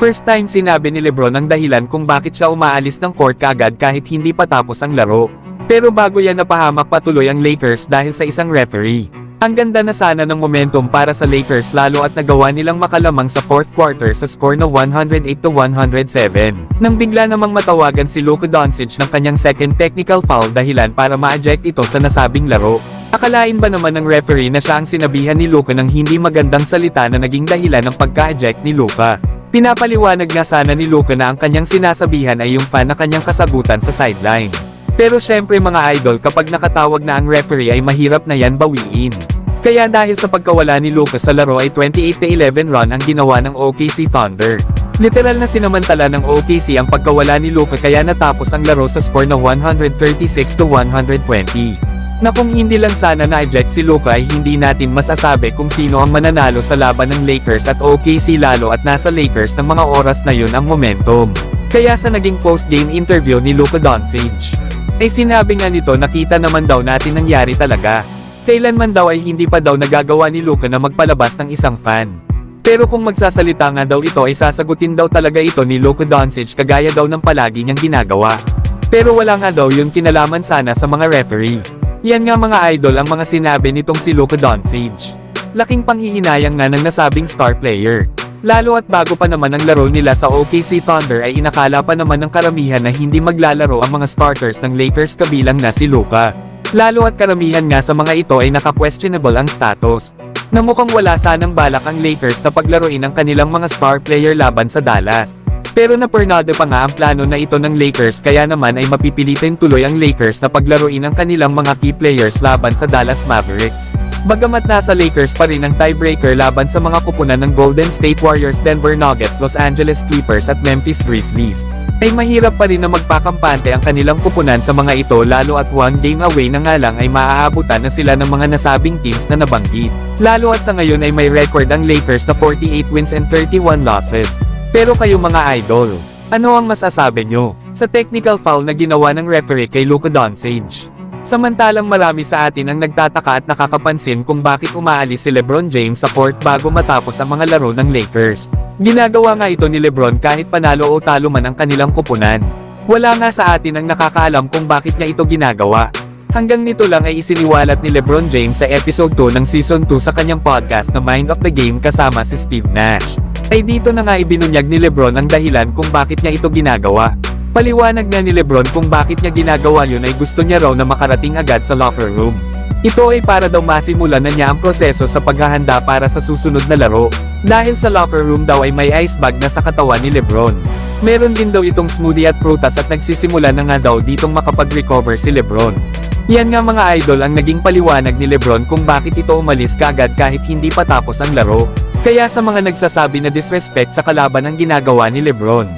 First time sinabi ni LeBron ang dahilan kung bakit siya umaalis ng court kaagad kahit hindi pa tapos ang laro. Pero bago yan napahamak patuloy ang Lakers dahil sa isang referee. Ang ganda na sana ng momentum para sa Lakers lalo at nagawa nilang makalamang sa fourth quarter sa score na 108-107. Nang bigla namang matawagan si Luka Doncic ng kanyang second technical foul dahilan para ma-eject ito sa nasabing laro. Akalain ba naman ng referee na siya ang sinabihan ni Luka ng hindi magandang salita na naging dahilan ng pagka-eject ni Luka? Pinapaliwanag nga sana ni Luka na ang kanyang sinasabihan ay yung fan na kanyang kasagutan sa sideline. Pero syempre mga idol kapag nakatawag na ang referee ay mahirap na yan bawiin. Kaya dahil sa pagkawala ni Luka sa laro ay 28-11 run ang ginawa ng OKC Thunder. Literal na sinamantala ng OKC ang pagkawala ni Luka kaya natapos ang laro sa score na 136-120. Na kung hindi lang sana na-eject si Luka ay hindi natin masasabi kung sino ang mananalo sa laban ng Lakers at OKC lalo at nasa Lakers ng mga oras na yun ang momentum. Kaya sa naging post-game interview ni Luka Doncic, ay sinabi nga nito nakita naman daw natin nangyari talaga. Kailanman daw ay hindi pa daw nagagawa ni Luka na magpalabas ng isang fan. Pero kung magsasalita nga daw ito ay sasagutin daw talaga ito ni Luka Doncic kagaya daw ng palagi niyang ginagawa. Pero wala nga daw yun kinalaman sana sa mga referee. Yan nga mga idol ang mga sinabi nitong si Luka Doncic. Laking panghihinayang nga ng nasabing star player. Lalo at bago pa naman ang laro nila sa OKC Thunder ay inakala pa naman ng karamihan na hindi maglalaro ang mga starters ng Lakers kabilang na si Luka. Lalo at karamihan nga sa mga ito ay naka-questionable ang status. Na mukhang wala sanang balak ang Lakers na paglaruin ang kanilang mga star player laban sa Dallas. Pero napernado pa nga ang plano na ito ng Lakers kaya naman ay mapipilitin tuloy ang Lakers na paglaruin ang kanilang mga key players laban sa Dallas Mavericks. Bagamat nasa Lakers pa rin ang tiebreaker laban sa mga kupunan ng Golden State Warriors, Denver Nuggets, Los Angeles Clippers at Memphis Grizzlies, ay mahirap pa rin na magpakampante ang kanilang kupunan sa mga ito lalo at one game away na nga lang ay maaabutan na sila ng mga nasabing teams na nabanggit. Lalo at sa ngayon ay may record ang Lakers na 48 wins and 31 losses. Pero kayo mga idol, ano ang masasabi nyo sa technical foul na ginawa ng referee kay Luka Doncic? Samantalang marami sa atin ang nagtataka at nakakapansin kung bakit umaalis si LeBron James sa court bago matapos ang mga laro ng Lakers. Ginagawa nga ito ni LeBron kahit panalo o talo man ang kanilang kupunan. Wala nga sa atin ang nakakaalam kung bakit niya ito ginagawa. Hanggang nito lang ay isiniwalat ni LeBron James sa episode 2 ng season 2 sa kanyang podcast na Mind of the Game kasama si Steve Nash. Ay dito na nga ibinunyag ni LeBron ang dahilan kung bakit niya ito ginagawa. Paliwanag nga ni LeBron kung bakit niya ginagawa yun ay gusto niya raw na makarating agad sa locker room. Ito ay para daw masimulan na niya ang proseso sa paghahanda para sa susunod na laro. Dahil sa locker room daw ay may ice bag na sa katawan ni LeBron. Meron din daw itong smoothie at prutas at nagsisimula na nga daw ditong makapag-recover si LeBron. Yan nga mga idol ang naging paliwanag ni LeBron kung bakit ito umalis kaagad kahit hindi pa tapos ang laro. Kaya sa mga nagsasabi na disrespect sa kalaban ang ginagawa ni LeBron,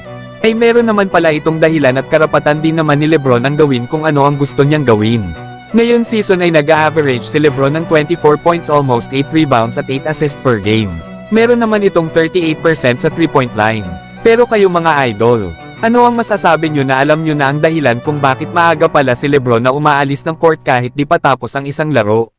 ay meron naman pala itong dahilan at karapatan din naman ni LeBron ang gawin kung ano ang gusto niyang gawin. Ngayon season ay nag-a-average si LeBron ng 24 points, almost 8 rebounds at 8 assists per game. Meron naman itong 38% sa 3-point line. Pero kayo mga idol, ano ang masasabi nyo na alam nyo na ang dahilan kung bakit maaga pala si LeBron na umaalis ng court kahit di pa tapos ang isang laro?